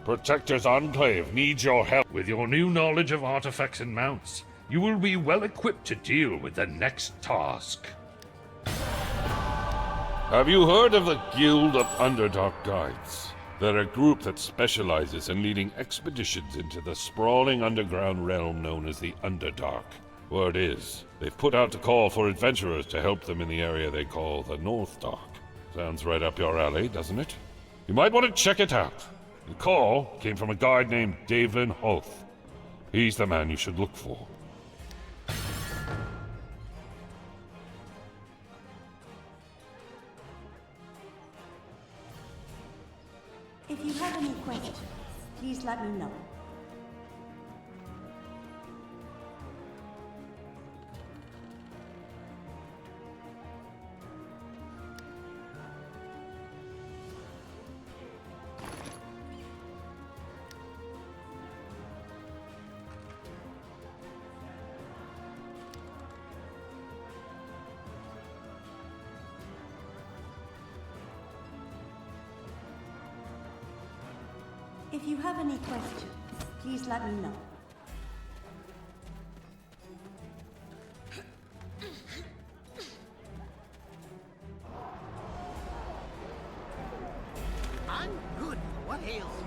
Protector's Enclave needs your help. With your new knowledge of artifacts and mounts, you will be well equipped to deal with the next task. Have you heard of the Guild of Underdark Guides? They're a group that specializes in leading expeditions into the sprawling underground realm known as the Underdark. Word is, they've put out a call for adventurers to help them in the area they call the North Dark. Sounds right up your alley, doesn't it? You might want to check it out. The call came from a guide named Davin Hoth. He's the man you should look for. If you have any questions, please let me know. If you have any questions, please let me know. I'm good. What ails you?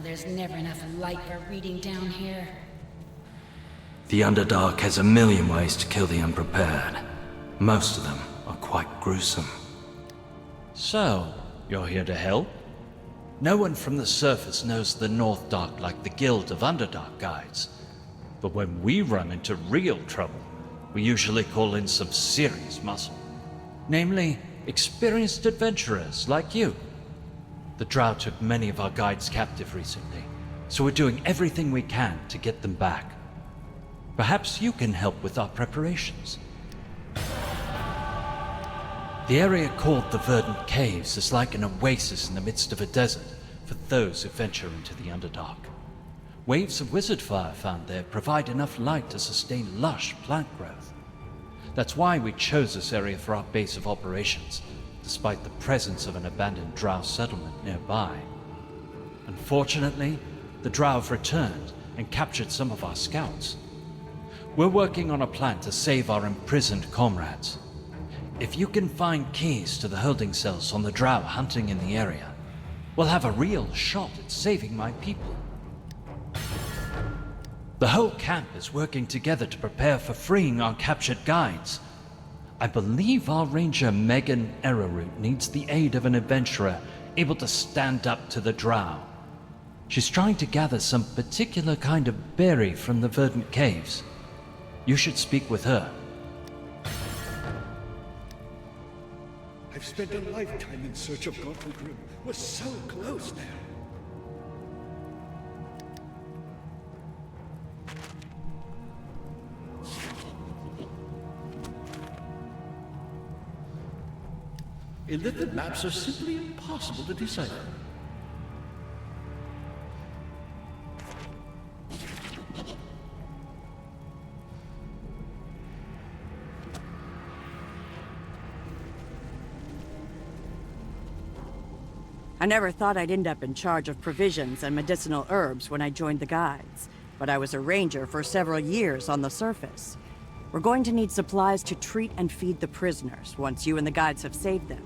There's never enough light for reading down here. The Underdark has a million ways to kill the unprepared. Most of them are quite gruesome. So, you're here to help? No one from the surface knows the North Dark like the Guild of Underdark Guides. But when we run into real trouble, we usually call in some serious muscle. Namely, experienced adventurers like you. The Drow took many of our guides captive recently, so we're doing everything we can to get them back. Perhaps you can help with our preparations. The area called the Verdant Caves is like an oasis in the midst of a desert for those who venture into the Underdark. Waves of wizard fire found there provide enough light to sustain lush plant growth. That's why we chose this area for our base of operations, despite the presence of an abandoned Drow settlement nearby. Unfortunately, the Drow have returned and captured some of our scouts. We're working on a plan to save our imprisoned comrades. If you can find keys to the holding cells on the Drow hunting in the area, we'll have a real shot at saving my people. The whole camp is working together to prepare for freeing our captured guides. I believe our ranger Megan Arrowroot needs the aid of an adventurer able to stand up to the Drow. She's trying to gather some particular kind of berry from the Verdant Caves. You should speak with her. I've spent a lifetime in search of Godfrey Grimm. We're so close now. Illithid maps are simply impossible to decipher. I never thought I'd end up in charge of provisions and medicinal herbs when I joined the Guides, but I was a ranger for several years on the surface. We're going to need supplies to treat and feed the prisoners once you and the Guides have saved them.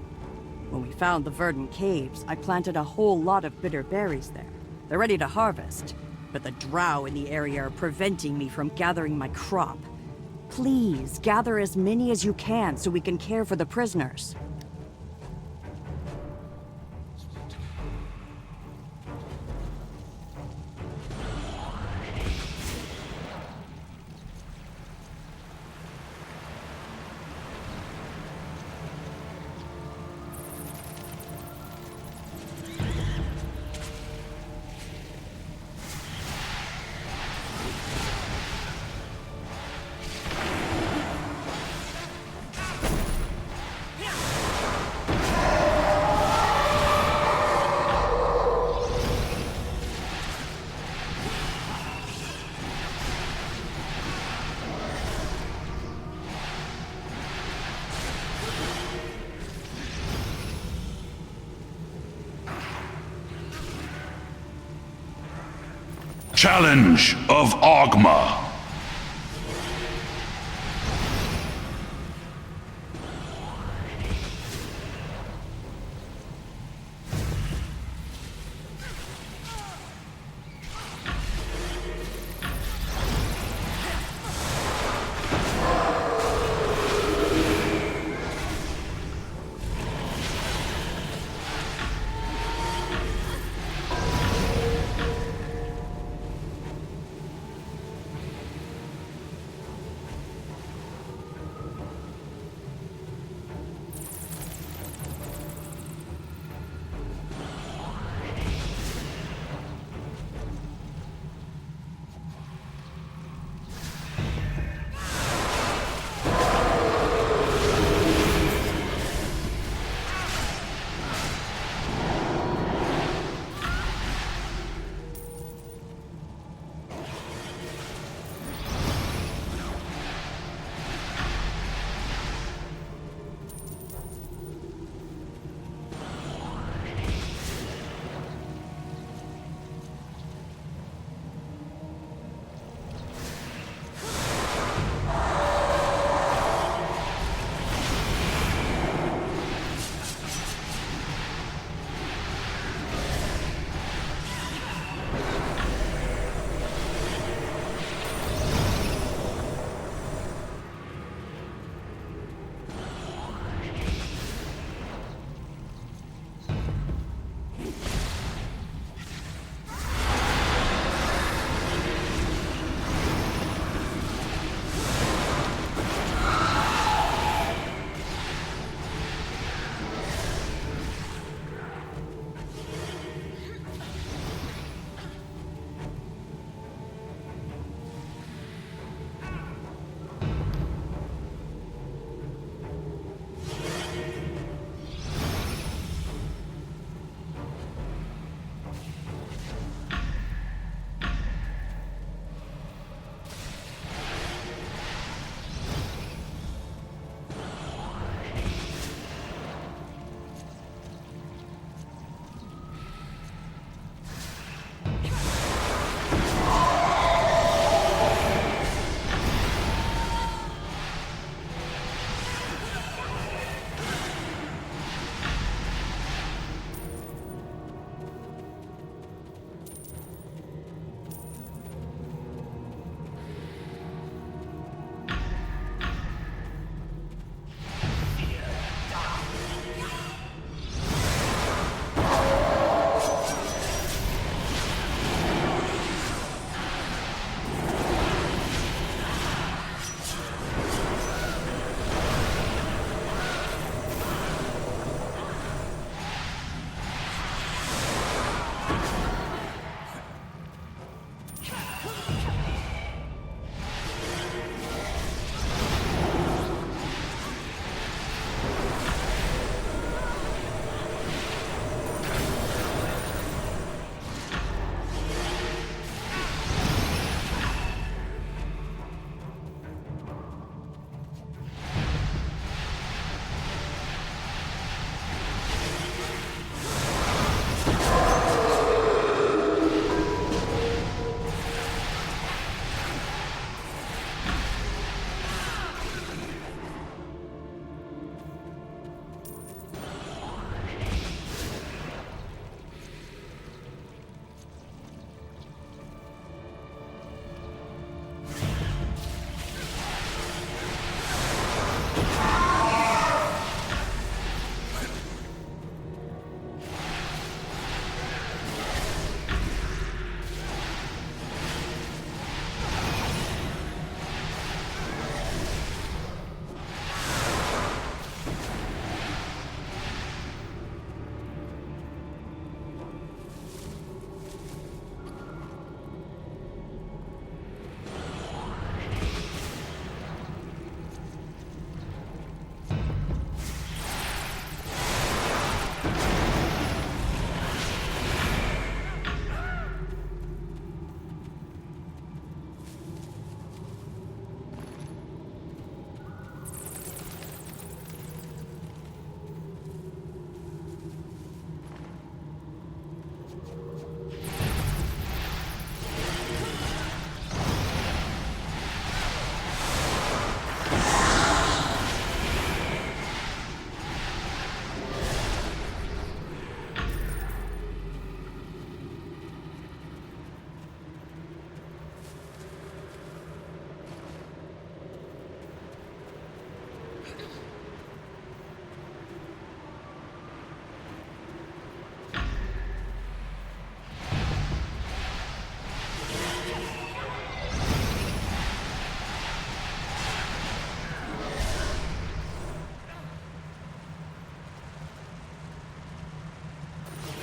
When we found the Verdant Caves, I planted a whole lot of bitter berries there. They're ready to harvest, but the drow in the area are preventing me from gathering my crop. Please, gather as many as you can so we can care for the prisoners. Challenge of Ogma.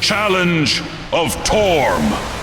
Challenge of Torm.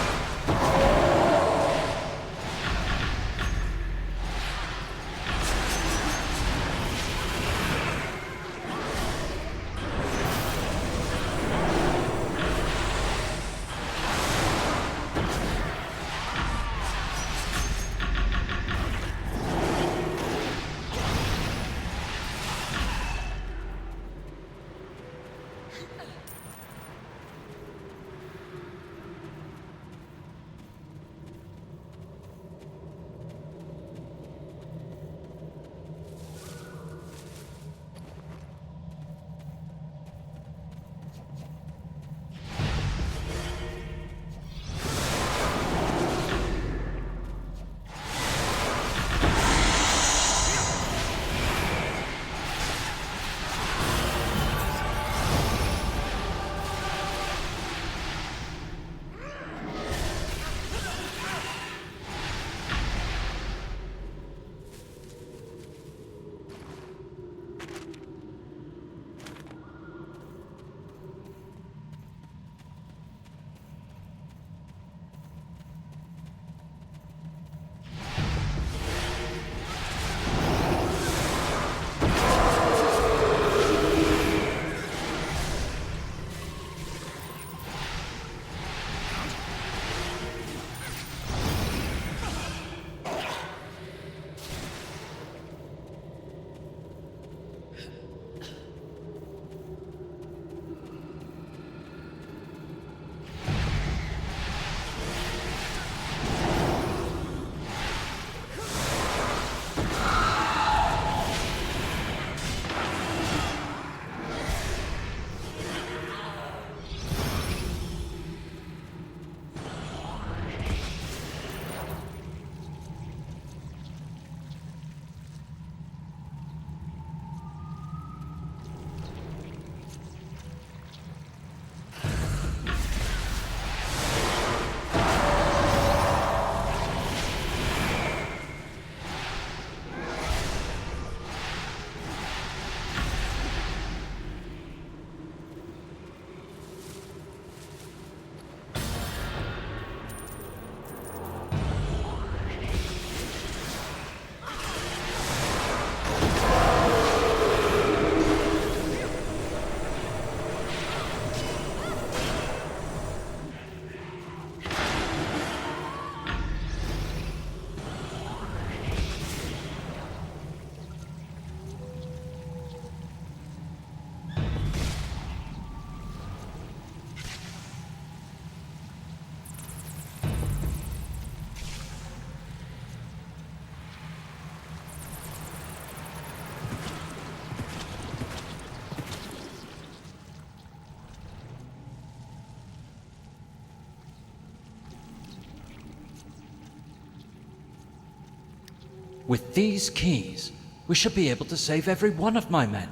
With these keys, we should be able to save every one of my men.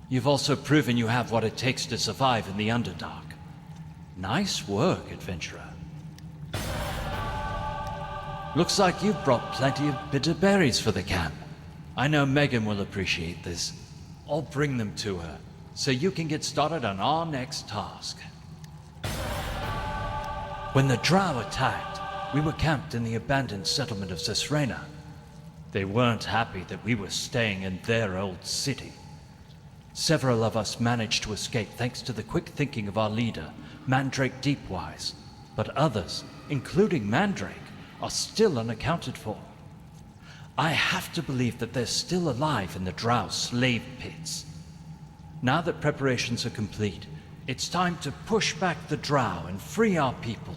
You've also proven you have what it takes to survive in the Underdark. Nice work, adventurer. Looks like you've brought plenty of bitter berries for the camp. I know Megan will appreciate this. I'll bring them to her, so you can get started on our next task. When the Drow attacked, we were camped in the abandoned settlement of Cesrena. They weren't happy that we were staying in their old city. Several of us managed to escape thanks to the quick thinking of our leader, Mandrake Deepwise, but others, including Mandrake, are still unaccounted for. I have to believe that they're still alive in the Drow slave pits. Now that preparations are complete, it's time to push back the Drow and free our people.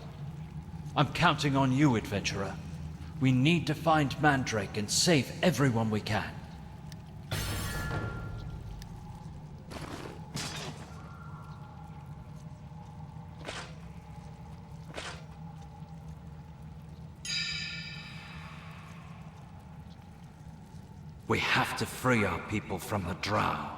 I'm counting on you, adventurer. We need to find Mandrake and save everyone we can. We have to free our people from the Drow.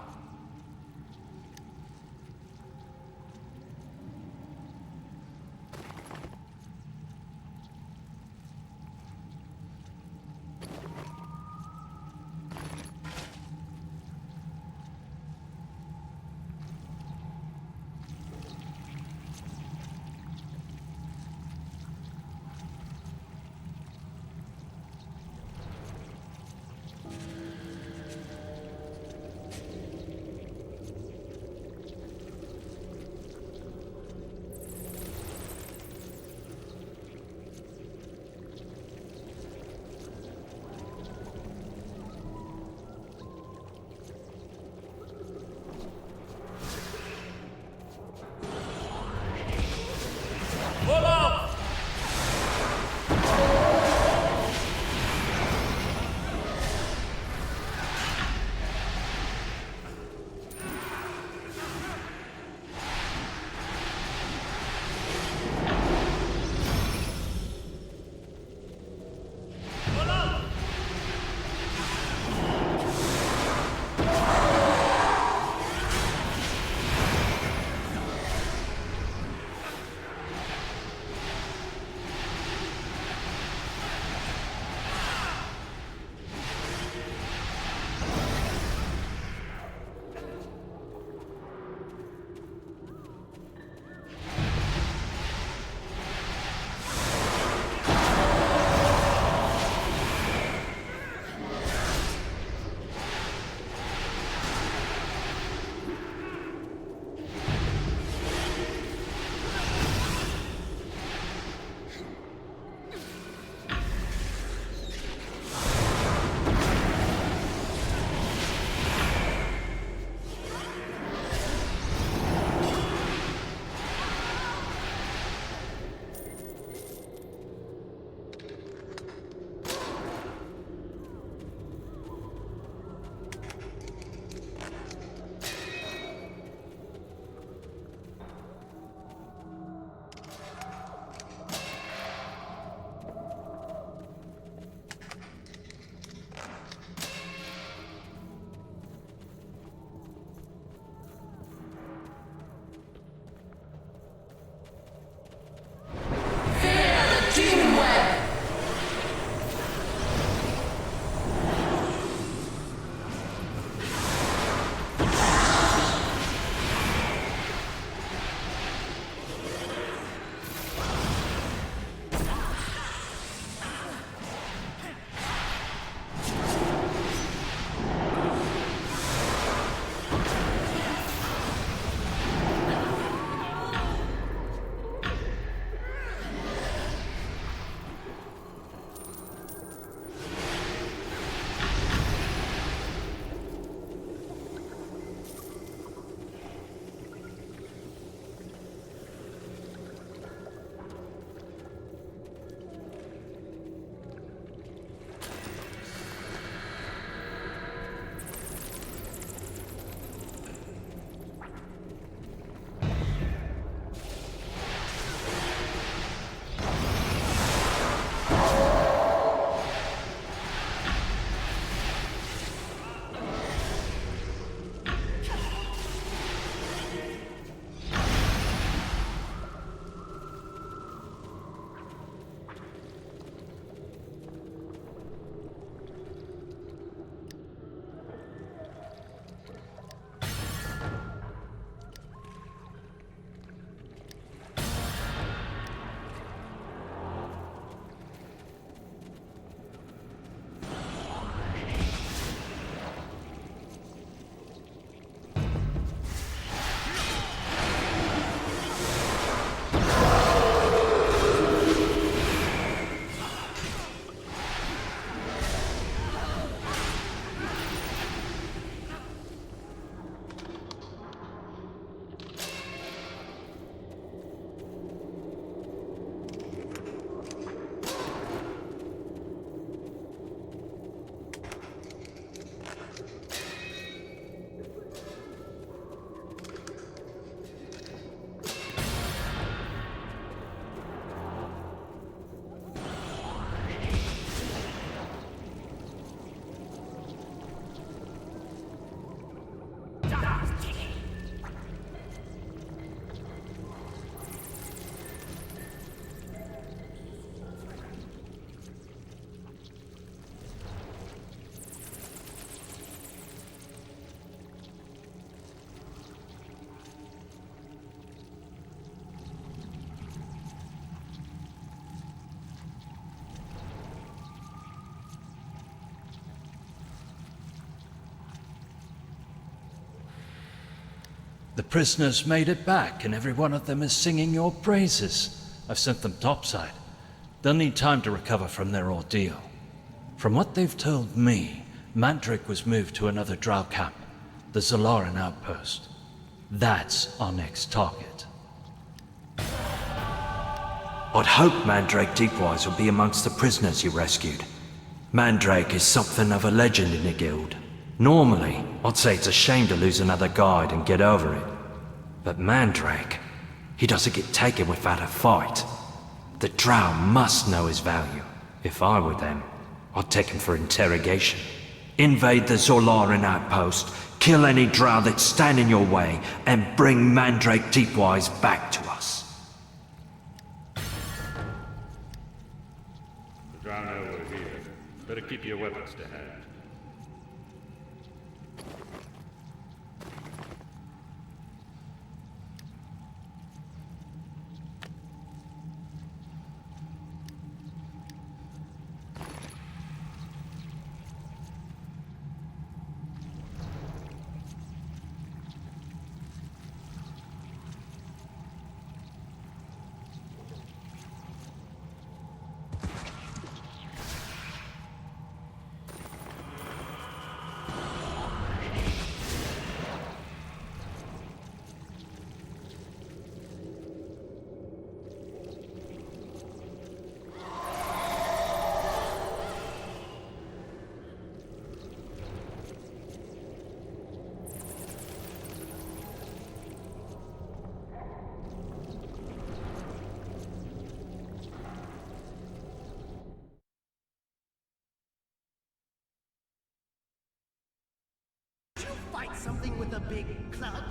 The prisoners made it back, and every one of them is singing your praises. I've sent them topside. They'll need time to recover from their ordeal. From what they've told me, Mandrake was moved to another drow camp, the Zolaran outpost. That's our next target. I'd hope Mandrake Deepwise will be amongst the prisoners you rescued. Mandrake is something of a legend in the guild. Normally, I'd say it's a shame to lose another guide and get over it. But Mandrake, he doesn't get taken without a fight. The drow must know his value. If I were them, I'd take him for interrogation. Invade the Zolaran outpost, kill any drow that stand in your way, and bring Mandrake Deepwise back to us. The drow know we're here. Better keep your weapons to hand. Fight something with a big club?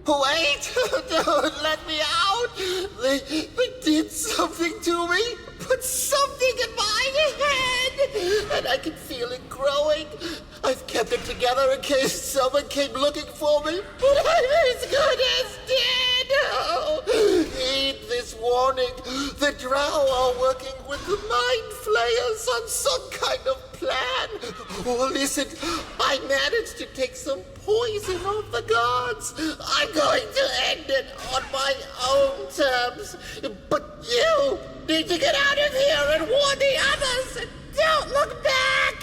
Wait! Don't let me out! They did something to me! Put something in my head! And I can feel it growing. I've kept it together in case someone came looking for me, but I'm as good as dead! Oh, heed this warning. The Drow are working with the Mind Flayers on some kind of plan. Oh, listen, I managed to take some poison off the guards. I'm going to end it on my own terms. But you need to get out of here and warn the others. And don't look back.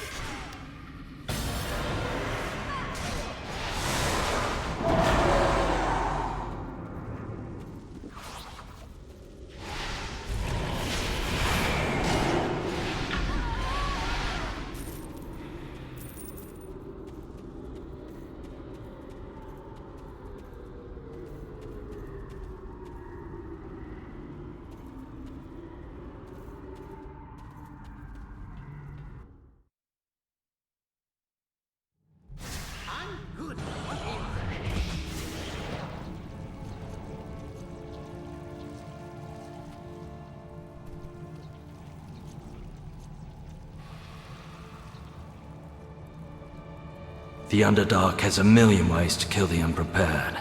The Underdark has a million ways to kill the unprepared.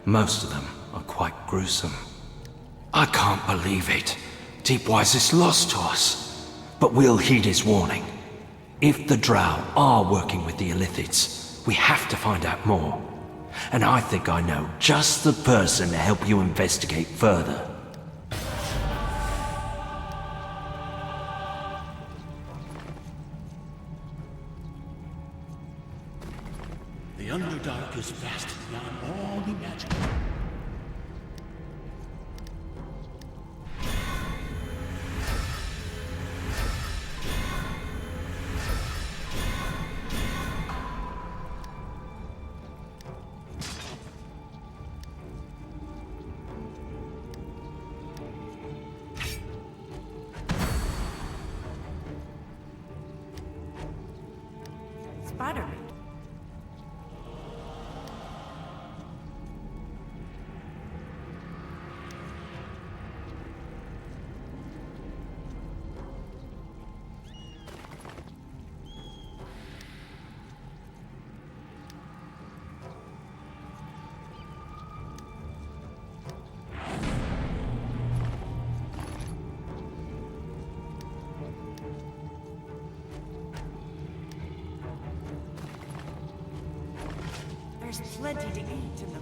Most of them are quite gruesome. I can't believe it. Deepwise is lost to us. But we'll heed his warning. If the Drow are working with the Illithids, we have to find out more. And I think I know just the person to help you investigate further. The Underdark is vast beyond all imaginable. Spider-Man. There's plenty to eat in